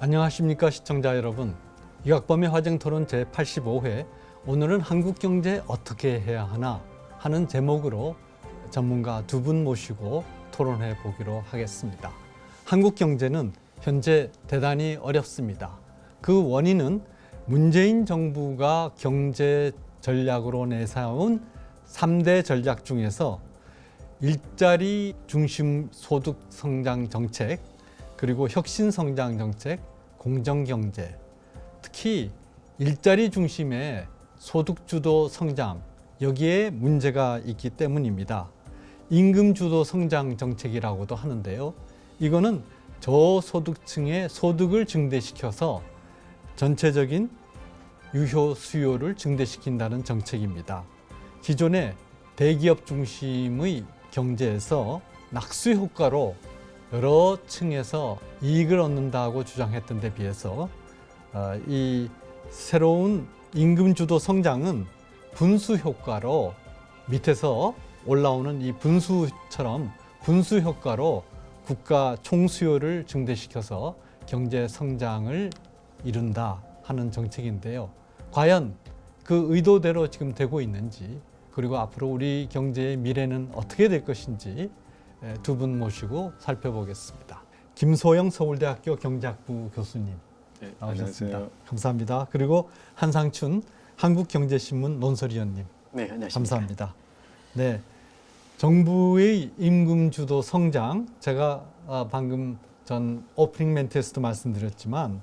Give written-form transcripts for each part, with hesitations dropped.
안녕하십니까 시청자 여러분. 이학범의 화쟁토론 제85회, 오늘은 한국경제 어떻게 해야 하나 하는 제목으로 전문가 두 분 모시고 토론해 보기로 하겠습니다. 한국 경제는 현재 대단히 어렵습니다. 그 원인은 문재인 정부가 경제 전략으로 내세운 3대 전략 중에서 일자리 중심 소득 성장 정책, 그리고 혁신 성장 정책, 공정 경제, 특히 일자리 중심의 소득 주도 성장, 여기에 문제가 있기 때문입니다. 임금 주도 성장 정책이라고도 하는데요. 이거는 저소득층의 소득을 증대시켜서 전체적인 유효 수요를 증대시킨다는 정책입니다. 기존의 대기업 중심의 경제에서 낙수 효과로 여러 층에서 이익을 얻는다고 주장했던 데 비해서 이 새로운 임금 주도 성장은 분수 효과로, 밑에서 올라오는 이 분수처럼 분수 효과로 국가 총수요를 증대시켜서 경제 성장을 이룬다 하는 정책인데요. 과연 그 의도대로 지금 되고 있는지, 그리고 앞으로 우리 경제의 미래는 어떻게 될 것인지 두 분 모시고 살펴보겠습니다. 김소영 서울대학교 경제학부 교수님 나오셨습니다. 안녕하세요. 감사합니다. 그리고 한상춘 한국경제신문 논설위원님. 네, 안녕하십니까. 감사합니다. 네, 정부의 임금 주도 성장, 제가 방금 전 오프닝 멘트에서도 말씀드렸지만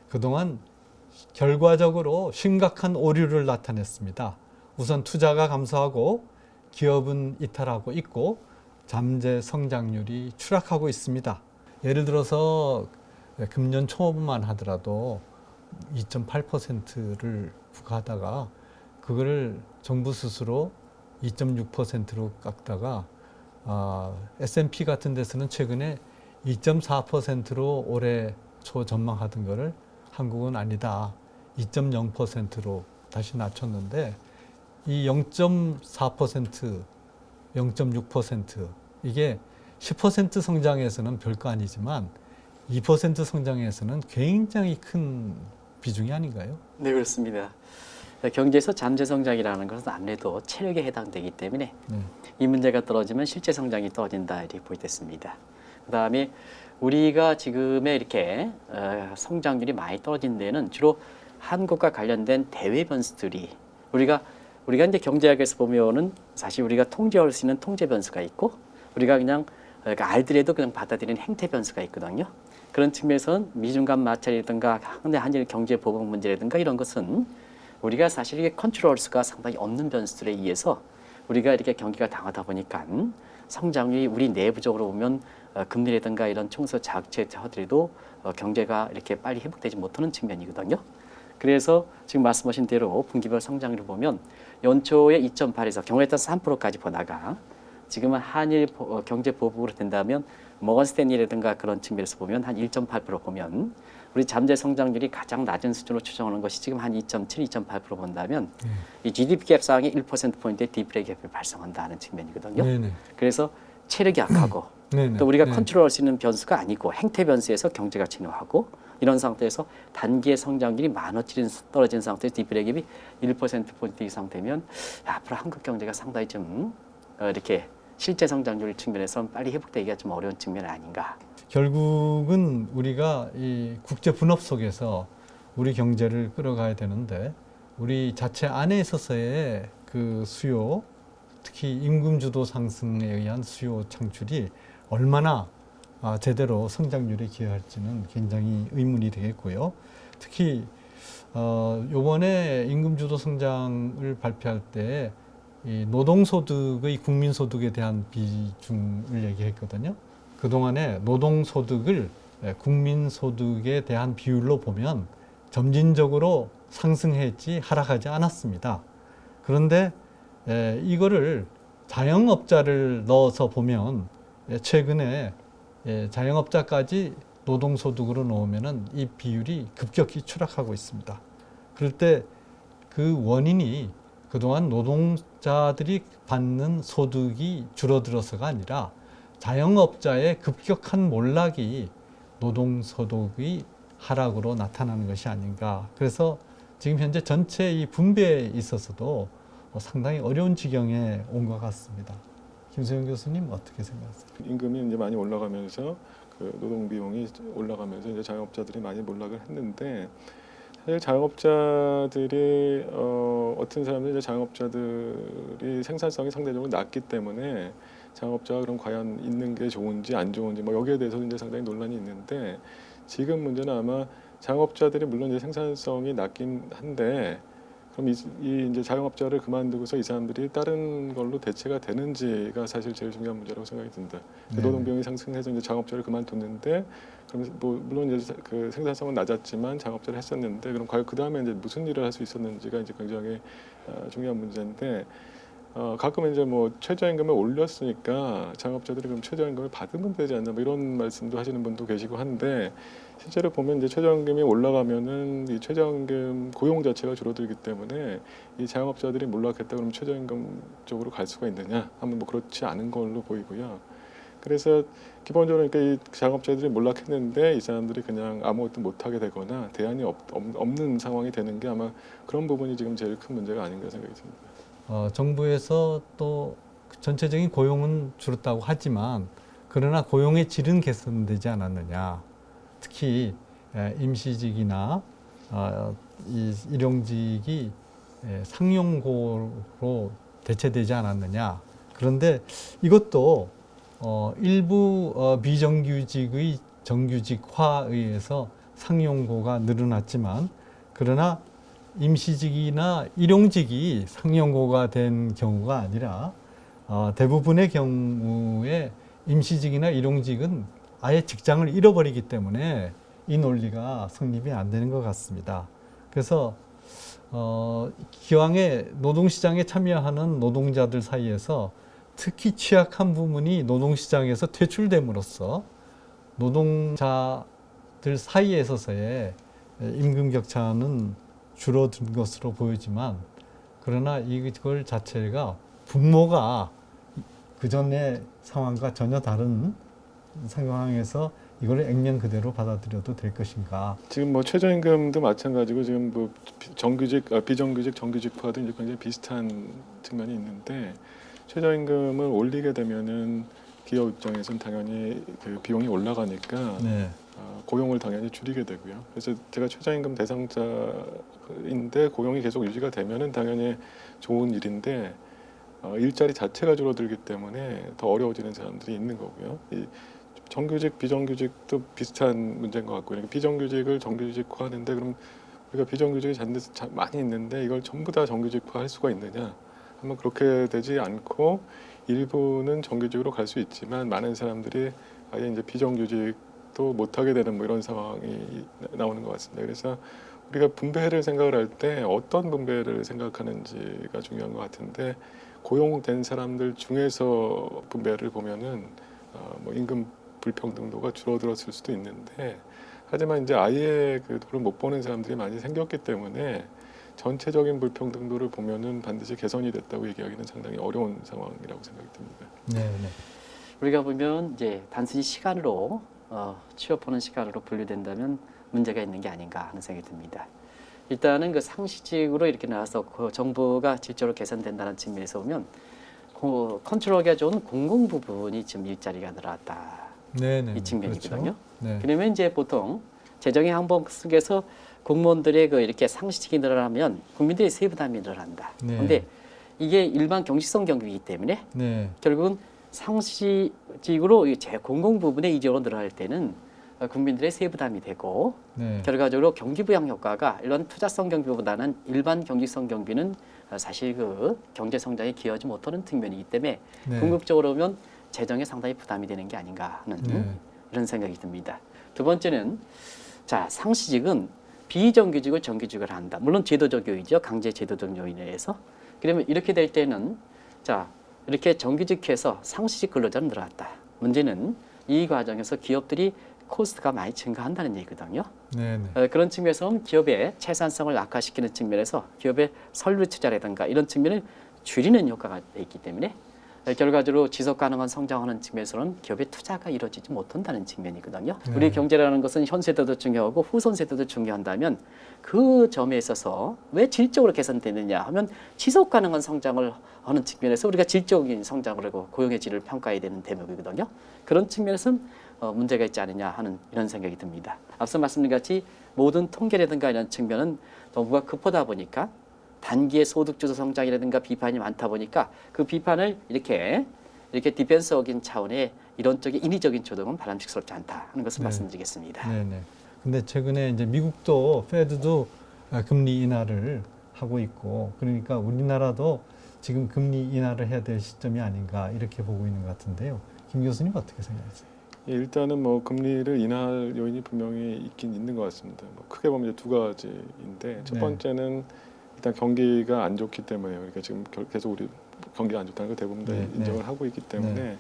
그동안 결과적으로 심각한 오류를 나타냈습니다. 우선 투자가 감소하고 기업은 이탈하고 있고 잠재 성장률이 추락하고 있습니다. 예를 들어서 금년 초만 하더라도 2.8%를 부과하다가 그거를 정부 스스로 2.6%로 깎다가 S&P 같은 데서는 최근에 2.4%로 올해 초 전망하던 거를 한국은 아니다, 2.0%로 다시 낮췄는데, 이 0.4%, 0.6% 이게 10% 성장에서는 별거 아니지만 2% 성장에서는 굉장히 큰 비중이 아닌가요? 네, 그렇습니다. 경제에서 잠재 성장이라는 것은 아무래도 체력에 해당되기 때문에 이 문제가 떨어지면 실제 성장이 떨어진다 이렇게 보이겠습니다. 그다음에 우리가 지금의 이렇게 성장률이 많이 떨어진 데는 주로 한국과 관련된 대외 변수들이, 우리가 이제 경제학에서 보면은 사실 우리가 통제할 수 있는 통제 변수가 있고, 우리가 그냥 알더라도 그냥 받아들이는 행태 변수가 있거든요. 그런 측면에서는 미중 간 마찰이라든가 한일 경제 보복 문제라든가 이런 것은 우리가 사실 이게 컨트롤 수가 상당히 없는 변수들에 의해서 우리가 이렇게 경기가 당하다 보니까 성장률이 우리 내부적으로 보면 금리라든가 이런 총수 자극제 하더라도 경제가 이렇게 빨리 회복되지 못하는 측면이거든요. 그래서 지금 말씀하신 대로 분기별 성장률을 보면 연초에 2.8에서 경우에 따라서 3%까지 보다가 지금은 한일 경제 보복으로 된다면 모건 스탠리라든가 그런 측면에서 보면 한 1.8% 보면 우리 잠재 성장률이 가장 낮은 수준으로 추정하는 것이 지금 한 2.7, 2.8% 본다면 이 GDP 갭 상황이 1%포인트의 디프레 갭을 발생한다는 측면이거든요. 네네. 그래서 체력이 약하고 네네. 또 우리가 네. 컨트롤할 수 있는 변수가 아니고 행태 변수에서 경제가 진화하고, 이런 상태에서 단기의 성장률이 많아지는 떨어진 상태에서 디프레 갭이 1%포인트 이상 되면 앞으로 한국 경제가 상당히 좀 이렇게 실제 성장률 측면에서 빨리 회복되기가 좀 어려운 측면 아닌가. 결국은 우리가 이 국제 분업 속에서 우리 경제를 끌어가야 되는데, 우리 자체 안에 있어서의 그 수요, 특히 임금 주도 상승에 의한 수요 창출이 얼마나 제대로 성장률에 기여할지는 굉장히 의문이 되겠고요. 특히 이번에 임금 주도 성장을 발표할 때 이 노동소득의 국민소득에 대한 비중을 얘기했거든요. 그동안에 노동소득을 국민소득에 대한 비율로 보면 점진적으로 상승했지 하락하지 않았습니다. 그런데 이거를 자영업자를 넣어서 보면 최근에 자영업자까지 노동소득으로 놓으면은 이 비율이 급격히 추락하고 있습니다. 그럴 때 그 원인이 그동안 노동자들이 받는 소득이 줄어들어서가 아니라 자영업자의 급격한 몰락이 노동소득의 하락으로 나타나는 것이 아닌가. 그래서 지금 현재 전체 이 분배에 있어서도 상당히 어려운 지경에 온 것 같습니다. 김소영 교수님 어떻게 생각하세요? 임금이 이제 많이 올라가면서 그 노동 비용이 올라가면서 이제 자영업자들이 많이 몰락을 했는데, 사실 자영업자들이 어떤 사람들이 이제 자영업자들이 생산성이 상대적으로 낮기 때문에 자영업자가 그럼 과연 있는 게 좋은지 안 좋은지 뭐 여기에 대해서도 이제 상당히 논란이 있는데, 지금 문제는 아마 자영업자들이 물론 이제 생산성이 낮긴 한데 그럼 이 이제 자영업자를 그만두고서 이 사람들이 다른 걸로 대체가 되는지가 사실 제일 중요한 문제라고 생각이 듭니다. 네. 노동 비용이 상승해서 이제 자영업자를 그만뒀는데, 그럼 뭐 물론 이제 그 생산성은 낮았지만 자영업자를 했었는데, 그럼 과연 그 다음에 이제 무슨 일을 할 수 있었는지가 이제 굉장히 중요한 문제인데, 가끔 이제 뭐 최저임금을 올렸으니까 자영업자들이 그럼 최저임금을 받으면 되지 않나 뭐 이런 말씀도 하시는 분도 계시고 한데, 실제로 보면 이제 최저임금이 올라가면은 이 최저임금 고용 자체가 줄어들기 때문에 이 자영업자들이 몰락했다 그러면 최저임금 쪽으로 갈 수가 있느냐 하면 뭐 그렇지 않은 걸로 보이고요. 그래서 기본적으로 그러니까 이 자영업자들이 몰락했는데 이 사람들이 그냥 아무것도 못하게 되거나 대안이 없는 상황이 되는 게 아마 그런 부분이 지금 제일 큰 문제가 아닌가 생각이 듭니다. 정부에서 또 전체적인 고용은 줄었다고 하지만 그러나 고용의 질은 개선되지 않았느냐. 특히 임시직이나 이 일용직이 상용고로 대체되지 않았느냐. 그런데 이것도 일부 비정규직의 정규직화에 의해서 상용고가 늘어났지만, 그러나 임시직이나 일용직이 상용고가 된 경우가 아니라 대부분의 경우에 임시직이나 일용직은 아예 직장을 잃어버리기 때문에 이 논리가 성립이 안 되는 것 같습니다. 그래서 기왕에 노동시장에 참여하는 노동자들 사이에서 특히 취약한 부분이 노동시장에서 퇴출됨으로써 노동자들 사이에 있어서의 임금 격차는 줄어든 것으로 보이지만, 그러나 이걸 자체가 분모가 그전의 상황과 전혀 다른 상황에서 이걸 액면 그대로 받아들여도 될 것인가. 지금 뭐 최저임금도 마찬가지고 지금 뭐 정규직, 비정규직, 정규직화도 이제 굉장히 비슷한 측면이 있는데, 최저임금을 올리게 되면은 기업 입장에서는 당연히 그 비용이 올라가니까 네. 고용을 당연히 줄이게 되고요. 그래서 제가 최저임금 대상자인데 고용이 계속 유지가 되면은 당연히 좋은 일인데, 일자리 자체가 줄어들기 때문에 더 어려워지는 사람들이 있는 거고요. 이 정규직, 비정규직도 비슷한 문제인 것 같고요. 그러니까 비정규직을 정규직화하는데 그럼 우리가 비정규직이 많이 있는데 이걸 전부 다 정규직화할 수가 있느냐 하면 그렇게 되지 않고 일부는 정규직으로 갈 수 있지만 많은 사람들이 아예 이제 비정규직도 못하게 되는 뭐 이런 상황이 나오는 것 같습니다. 그래서 우리가 분배를 생각을 할 때 어떤 분배를 생각하는지가 중요한 것 같은데, 고용된 사람들 중에서 분배를 보면은 뭐 임금 불평등도가 줄어들었을 수도 있는데, 하지만 이제 아예 그 돈을 못 버는 사람들이 많이 생겼기 때문에 전체적인 불평등도를 보면은 반드시 개선이 됐다고 얘기하기는 상당히 어려운 상황이라고 생각이 듭니다. 네, 네. 우리가 보면 이제 단순히 시간으로 취업하는 시간으로 분류된다면 문제가 있는 게 아닌가 하는 생각이 듭니다. 일단은 그 상시직으로 이렇게 나와서 그 정부가 질적으로 개선된다는 측면에서 보면 컨트롤하기가 좋은 공공 부분이 지금 일자리가 늘어났다. 네네. 이 측면이거든요. 그렇죠. 네. 그러면 이제 보통 재정의 항목 속에서 공무원들의 그 이렇게 상시직이 늘어나면 국민들의 세부담이 늘어난다. 네. 그런데 이게 일반 경직성 경비이기 때문에 네. 결국은 상시직으로 제 공공 부분의 이적으로 늘어날 때는 국민들의 세부담이 되고, 네. 결과적으로 경기부양 효과가 이런 투자성 경비보다는 일반 경직성 경비는 사실 그 경제 성장에 기여하지 못하는 측면이기 때문에 네. 궁극적으로 보면 재정에 상당히 부담이 되는 게 아닌가 하는 네. 이런 생각이 듭니다. 두 번째는 자, 상시직은 비정규직을 정규직을 한다. 물론 제도적 요인이죠. 강제 제도적 요인에 의해서. 그러면 이렇게 될 때는 자, 이렇게 정규직해서 상시직 근로자는 늘어났다. 문제는 이 과정에서 기업들이 코스트가 많이 증가한다는 얘기거든요. 네네. 그런 측면에서 보면 기업의 채산성을 악화시키는 측면에서 기업의 설비 투자라든가 이런 측면을 줄이는 효과가 있기 때문에 결과적으로 지속 가능한 성장하는 측면에서는 기업의 투자가 이루어지지 못한다는 측면이거든요. 네. 우리 경제라는 것은 현 세대도 중요하고 후손 세대도 중요한다면 그 점에 있어서 왜 질적으로 개선되느냐 하면 지속 가능한 성장을 하는 측면에서 우리가 질적인 성장을 하고 고용의 질을 평가해야 되는 대목이거든요. 그런 측면에서는 문제가 있지 않느냐 하는 이런 생각이 듭니다. 앞서 말씀드린 같이 모든 통계라든가 이런 측면은 너무가 급하다 보니까 단기의 소득주도 성장이라든가 비판이 많다 보니까 그 비판을 이렇게 디펜스적인 차원의 이론적인 인위적인 조정은 바람직스럽지 않다 하는 것을 네. 말씀드리겠습니다. 네네. 근데 최근에 이제 미국도 페드도 금리 인하를 하고 있고, 그러니까 우리나라도 지금 금리 인하를 해야 될 시점이 아닌가 이렇게 보고 있는 것 같은데요. 김 교수님 어떻게 생각하세요? 예, 일단은 뭐 금리를 인하할 요인이 분명히 있긴 있는 것 같습니다. 뭐 크게 보면 이제 두 가지인데 첫 네. 번째는 일단 경기가 안 좋기 때문에요. 그러니까 지금 계속 우리 경기가 안 좋다는 걸 대부분 다 네, 인정을 네. 하고 있기 때문에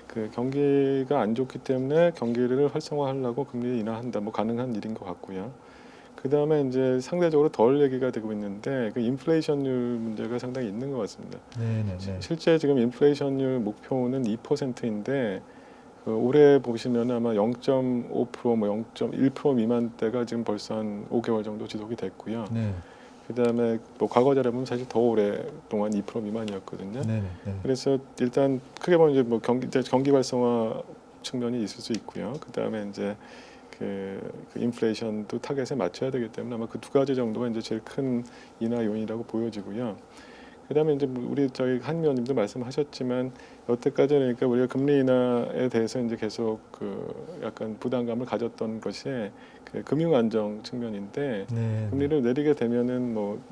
그 경기가 안 좋기 때문에 경기를 활성화하려고 금리 인하한다. 뭐 가능한 일인 것 같고요. 그 다음에 이제 상대적으로 덜 얘기가 되고 있는데 그 인플레이션율 문제가 상당히 있는 것 같습니다. 네네네. 실제 지금 인플레이션율 목표는 2%인데 그 올해 보시면 아마 0.5% 뭐 0.1% 미만대가 지금 벌써 한 5개월 정도 지속이 됐고요. 네. 그다음에 뭐 과거 자료 보면 사실 더 오랫동안 2% 미만이었거든요. 네네. 그래서 일단 크게 보면 이제 뭐 경기 활성화 측면이 있을 수 있고요. 그다음에 이제 그 인플레이션도 타겟에 맞춰야 되기 때문에 아마 그 두 가지 정도가 이제 제일 큰 인하 요인이라고 보여지고요. 그다음에 이제 우리 저희 한 위원님도 말씀하셨지만 여태까지 그러니까 우리가 금리 인하에 대해서 이제 계속 그 약간 부담감을 가졌던 것이 그 금융 안정 측면인데 네. 금리를 내리게 되면은 뭐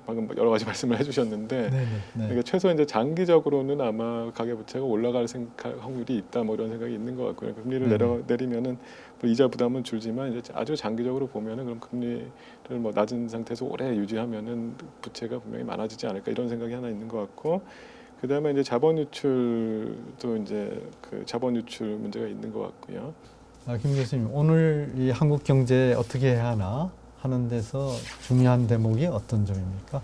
방금 여러 가지 말씀을 해주셨는데 네네. 그러니까 최소 이제 장기적으로는 아마 가계부채가 올라갈 확률이 있다 뭐 이런 생각이 있는 것 같고요. 금리를 내리면은 뭐 이자 부담은 줄지만 이제 아주 장기적으로 보면은 그럼 금리를 뭐 낮은 상태에서 오래 유지하면은 부채가 분명히 많아지지 않을까 이런 생각이 하나 있는 것 같고 그다음에 이제 자본 유출도 이제 그 자본 유출 문제가 있는 것 같고요. 김 교수님, 오늘 이 한국 경제 어떻게 해야 하나 하는 데서 중요한 대목이 어떤 점입니까?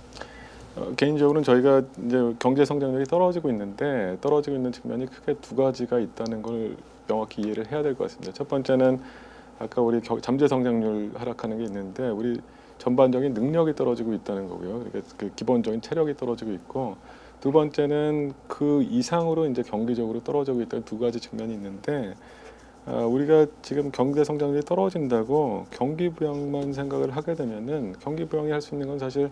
개인적으로는 저희가 이제 경제 성장률이 떨어지고 있는데 떨어지고 있는 측면이 크게 두 가지가 있다는 걸 명확히 이해를 해야 될 것 같습니다. 첫 번째는 아까 우리 잠재 성장률 하락하는 게 있는데 우리 전반적인 능력이 떨어지고 있다는 거고요. 그러니까 그 기본적인 체력이 떨어지고 있고 두 번째는 그 이상으로 이제 경기적으로 떨어지고 있다는 두 가지 측면이 있는데 우리가 지금 경제 성장률이 떨어진다고 경기 부양만 생각을 하게 되면은 경기 부양이 할 수 있는 건 사실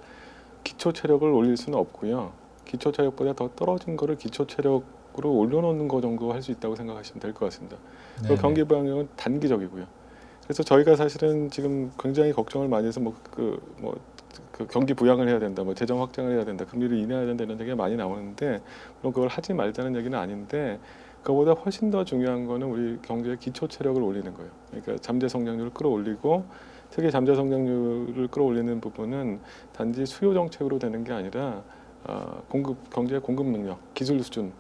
기초 체력을 올릴 수는 없고요. 기초 체력보다 더 떨어진 거를 기초 체력으로 올려놓는 거 정도 할 수 있다고 생각하시면 될 것 같습니다. 그 경기 부양은 단기적이고요. 그래서 저희가 사실은 지금 굉장히 걱정을 많이 해서 그 경기 부양을 해야 된다, 뭐 재정 확장을 해야 된다, 금리를 인하해야 된다 이런 얘기가 많이 나오는데 물론 그걸 하지 말자는 얘기는 아닌데 그보다 훨씬 더 중요한 거는 우리 경제의 기초 체력을 올리는 거예요. 그러니까 잠재 성장률을 끌어올리고 특히 잠재 성장률을 끌어올리는 부분은 단지 수요 정책으로 되는 게 아니라 경제의 공급 능력, 기술 수준을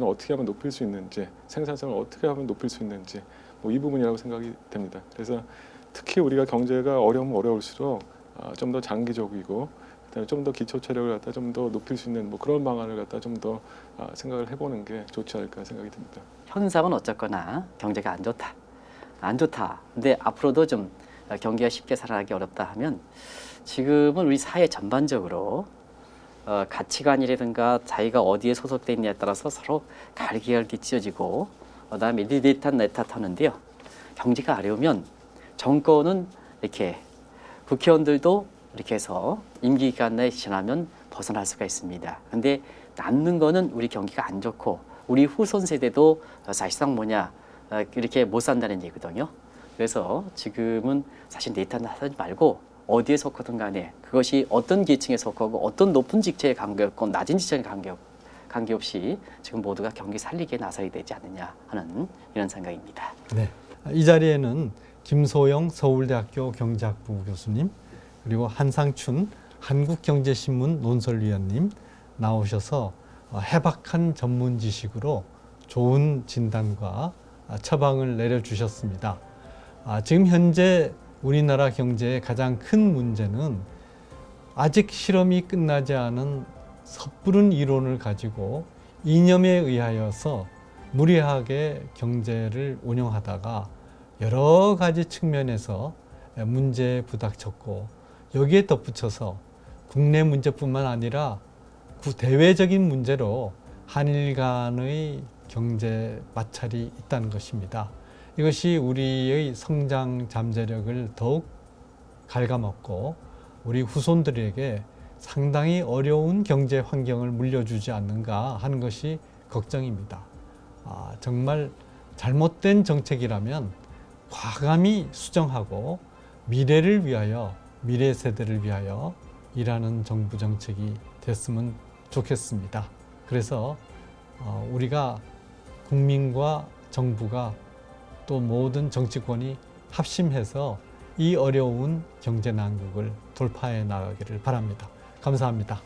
어떻게 하면 높일 수 있는지, 생산성을 어떻게 하면 높일 수 있는지 뭐 이 부분이라고 생각이 됩니다. 그래서 특히 우리가 경제가 어려우면 어려울수록 좀 더 장기적이고 그다음에 좀 더 기초 체력을 갖다 좀 더 높일 수 있는 뭐 그런 방안을 갖다 좀 더 생각을 해보는 게 좋지 않을까 생각이 듭니다. 현상은 어쨌거나 경제가 안 좋다. 근데 앞으로도 좀 경기가 쉽게 살아나기 어렵다 하면 지금은 우리 사회 전반적으로 가치관이라든가 자기가 어디에 소속돼 있느냐에 따라서 서로 갈기갈기 찢어지고 그다음에 네 탓 내 탓 하는데요. 경기가 어려우면 정권은 이렇게 국회의원들도 이렇게 해서 임기기간 내에 지나면 벗어날 수가 있습니다. 근데 남는 거는 우리 경기가 안 좋고 우리 후손 세대도 사실상 이렇게 못 산다는 얘기거든요. 그래서 지금은 사실 내 탓 하지 말고 어디에 속하든 간에 그것이 어떤 계층에 속하고 어떤 높은 직책에 관계없고 낮은 직책에 관계없이 지금 모두가 경기 살리기에 나서야 되지 않느냐 하는 이런 생각입니다. 네. 이 자리에는 김소영 서울대학교 경제학부 교수님 그리고 한상춘 한국경제신문 논설위원님 나오셔서 해박한 전문 지식으로 좋은 진단과 처방을 내려주셨습니다. 지금 현재 우리나라 경제의 가장 큰 문제는 아직 실험이 끝나지 않은 섣부른 이론을 가지고 이념에 의하여서 무리하게 경제를 운영하다가 여러 가지 측면에서 문제에 부닥쳤고, 여기에 덧붙여서 국내 문제뿐만 아니라 대외적인 문제로 한일 간의 경제 마찰이 있다는 것입니다. 이것이 우리의 성장 잠재력을 더욱 갉아먹고 우리 후손들에게 상당히 어려운 경제 환경을 물려주지 않는가 하는 것이 걱정입니다. 정말 잘못된 정책이라면 과감히 수정하고 미래를 위하여, 미래 세대를 위하여 일하는 정부 정책이 됐으면 좋겠습니다. 그래서 우리가 국민과 정부가 또 모든 정치권이 합심해서 이 어려운 경제 난국을 돌파해 나가기를 바랍니다. 감사합니다.